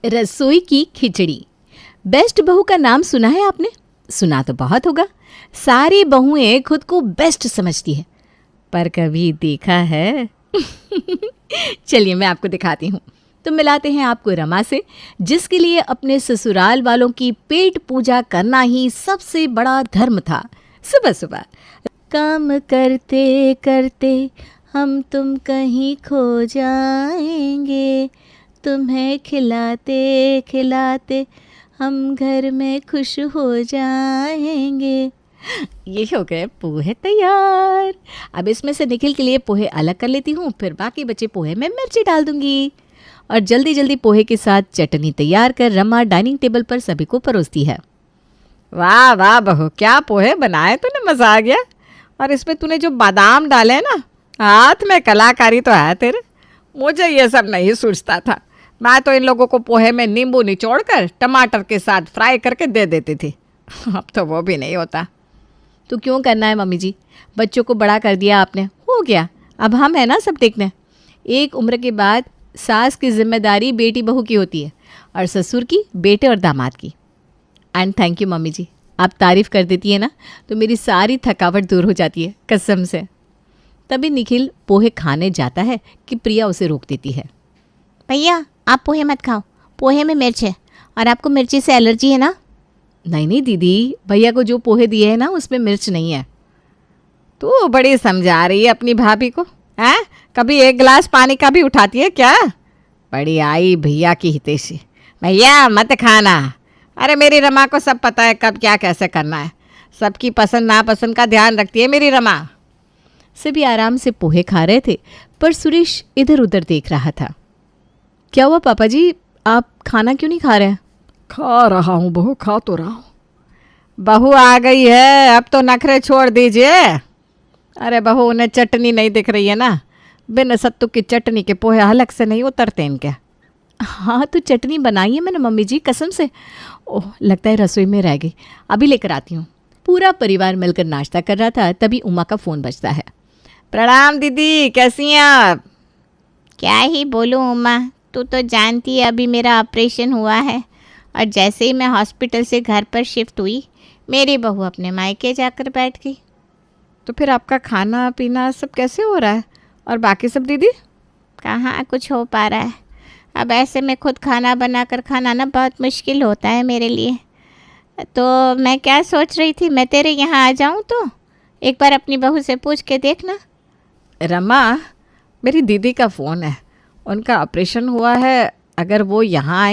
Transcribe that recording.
रसोई की खिचड़ी। बेस्ट बहू का नाम सुना है आपने? सुना तो बहुत होगा। सारी बहुएं खुद को बेस्ट समझती है, पर कभी देखा है? चलिए मैं आपको दिखाती हूँ। तो मिलाते हैं आपको रमा से, जिसके लिए अपने ससुराल वालों की पेट पूजा करना ही सबसे बड़ा धर्म था। सुबह सुबह काम करते करते हम तुम कहीं खो जाएंगे, तुम्हें खिलाते खिलाते हम घर में खुश हो जाएंगे। ये हो गए पोहे तैयार। अब इसमें से निखिल के लिए पोहे अलग कर लेती हूँ, फिर बाकी बचे पोहे में मिर्ची डाल दूंगी और जल्दी जल्दी पोहे के साथ चटनी तैयार कर रमा डाइनिंग टेबल पर सभी को परोसती है। वाह वाह बहू, क्या पोहे बनाए तूने, मज़ा आ गया। और इसमें तूने जो बादाम डाले हैं ना, हाथ में कलाकारी तो है तेरे। मुझे ये सब नहीं सूझता था। मैं तो इन लोगों को पोहे में नींबू निचोड़कर टमाटर के साथ फ्राई करके दे देती थी। अब तो वो भी नहीं होता। तो क्यों करना है मम्मी जी, बच्चों को बड़ा कर दिया आपने, हो गया। अब हम है ना सब देखने। एक उम्र के बाद सास की जिम्मेदारी बेटी बहू की होती है और ससुर की बेटे और दामाद की। एंड थैंक यू मम्मी जी, आप तारीफ़ कर देती है ना तो मेरी सारी थकावट दूर हो जाती है, कसम से। तभी निखिल पोहे खाने जाता है कि प्रिया उसे रोक देती है। भैया आप पोहे मत खाओ, पोहे में मिर्च है और आपको मिर्ची से एलर्जी है ना। नहीं नहीं दीदी, भैया को जो पोहे दिए हैं ना उसमें मिर्च नहीं है। तू बड़ी समझा रही है अपनी भाभी को, हैं? कभी एक गिलास पानी का भी उठाती है क्या? बड़ी आई भैया की हितैषी। भैया मत खाना। अरे मेरी रमा को सब पता है कब क्या कैसे करना है। सबकी पसंद नापसंद का ध्यान रखती है मेरी रमा। सभी आराम से पोहे खा रहे थे, पर सुरेश इधर उधर देख रहा था। क्या हुआ पापा जी, आप खाना क्यों नहीं खा रहे हैं? खा रहा हूँ बहू, खा तो रहा हूँ। बहू आ गई है, अब तो नखरे छोड़ दीजिए। अरे बहू, उन्हें चटनी नहीं दिख रही है ना? बिन सत्तू की चटनी के पोहे हलक से नहीं उतरते इनके। हाँ तो चटनी बनाई है मैंने मम्मी जी, कसम से। ओह, लगता है रसोई में रह गई, अभी लेकर आती हूँ। पूरा परिवार मिलकर नाश्ता कर रहा था, तभी उमा का फ़ोन बजता है। प्रणाम दीदी, कैसी हैं आप? क्या ही बोलूँ उमा, तू तो जानती है अभी मेरा ऑपरेशन हुआ है और जैसे ही मैं हॉस्पिटल से घर पर शिफ्ट हुई, मेरी बहू अपने मायके जाकर बैठ गई। तो फिर आपका खाना पीना सब कैसे हो रहा है और बाकी सब दीदी? कहाँ कुछ हो पा रहा है। अब ऐसे में खुद खाना बनाकर खाना ना बहुत मुश्किल होता है मेरे लिए। तो मैं क्या सोच रही थी, मैं तेरे यहाँ आ जाऊँ तो एक बार अपनी बहू से पूछ के देखना। रमा, मेरी दीदी का फ़ोन है, उनका ऑपरेशन हुआ है, अगर वो यहाँ